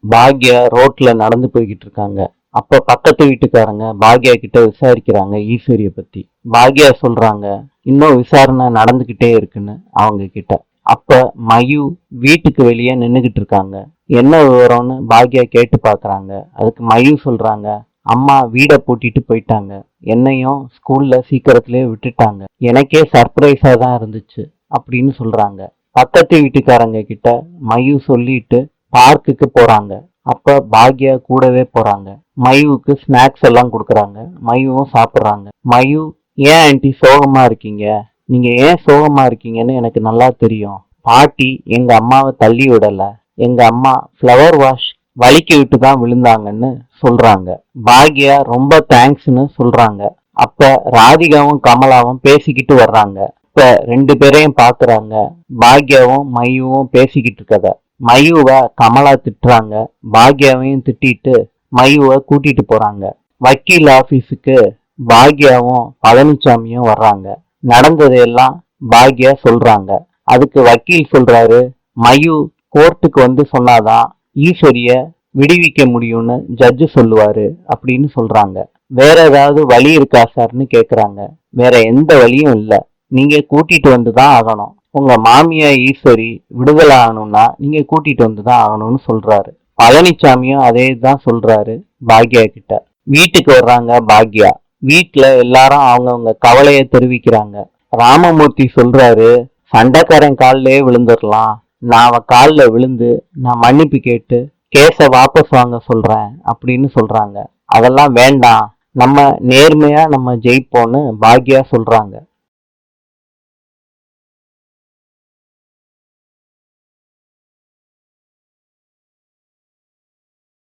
பாக்யா ரோட்ல நடந்து போய்கிட்டு இருக்காங்க. அப்ப பக்கத்து வீட்டுக்காரங்க பாக்யா கிட்ட விசாரிக்கிறாங்க ஈஸ்வரிய பத்தி. பாக்யா சொல்றாங்க இன்னும் விசாரணை நடந்துகிட்டே இருக்குன்னு அவங்க கிட்ட. அப்ப மயு வீட்டுக்கு வெளியே நின்னுகிட்டு இருக்காங்க. என்ன விவரம்னு பாக்யா கேட்டு பாக்குறாங்க. அதுக்கு மயு சொல்றாங்க, அம்மா வீடை பூட்டிட்டு போயிட்டாங்க, என்னையும் ஸ்கூல்ல சீக்கிரத்திலே விட்டுட்டாங்க, எனக்கே சர்ப்ரைஸா தான் இருந்துச்சு அப்படின்னு சொல்றாங்க. பக்கத்து வீட்டுக்காரங்க கிட்ட மயு சொல்லிட்டு பார்க்குக்கு போறாங்க. அப்ப பாக்யா கூடவே போறாங்க. மயுவுக்கு ஸ்நாக்ஸ் எல்லாம் கொடுக்குறாங்க. மயுவும் சாப்பிட்றாங்க. மயு, ஏன் ஆன்ட்டி சோகமா இருக்கீங்க? நீங்க ஏன் சோகமா இருக்கீங்கன்னு எனக்கு நல்லா தெரியும். பாட்டி எங்க அம்மாவை தள்ளி விடல, எங்க அம்மா ஃப்ளவர் வாஷ் வலிக்கி விட்டு தான் விழுந்தாங்கன்னு சொல்றாங்க. பாக்யா ரொம்ப தேங்க்ஸ்னு சொல்றாங்க. அப்ப ராதிகாவும் கமலாவும் பேசிக்கிட்டு வர்றாங்க. இப்ப ரெண்டு பேரையும் பாக்குறாங்க. பாக்யாவும் மயுவும் பேசிக்கிட்டு இருக்கத மயுவை கமலா திட்டுறாங்க. பாக்யாவையும் திட்டிட்டு மயுவை கூட்டிட்டு போறாங்க. வக்கீல் ஆபீஸுக்கு பாக்யாவும் பழனிசாமியும் வர்றாங்க. நடந்ததையெல்லாம் பாக்யா சொல்றாங்க. அதுக்கு வக்கீல் சொல்றாரு, மயு கோர்ட்டுக்கு வந்து சொன்னாதான் ஈஸ்வரிய விடுவிக்க முடியும்னு ஜட்ஜு சொல்லுவாரு அப்படின்னு சொல்றாங்க. வேற ஏதாவது வழி இருக்கா சார்னு கேக்குறாங்க. வேற எந்த வழியும் இல்ல, நீங்க கூட்டிட்டு வந்துதான் ஆகணும். உங்க மாமியா ஈஸ்வரி விடுதலை ஆகணும்னா நீங்க கூட்டிட்டு வந்துதான் ஆகணும்னு சொல்றாரு. பழனிசாமியும் அதே தான் சொல்றாரு பாக்யா கிட்ட. வீட்டுக்கு வர்றாங்க பாக்யா. வீட்டுல எல்லாரும் அவங்கவுங்க கவலைய தெரிவிக்கிறாங்க. ராமமூர்த்தி சொல்றாரு, சண்டைக்காரன் காலிலே விழுந்துடலாம், நான் அவன் காலில் விழுந்து நான் மன்னிப்பு கேட்டு கேஸை வாபஸ் வாங்க சொல்றேன் அப்படின்னு சொல்றாங்க. அதெல்லாம் வேண்டாம், நம்ம நேர்மையா நம்ம ஜெயிப்போம்னு பாக்யா சொல்றாங்க.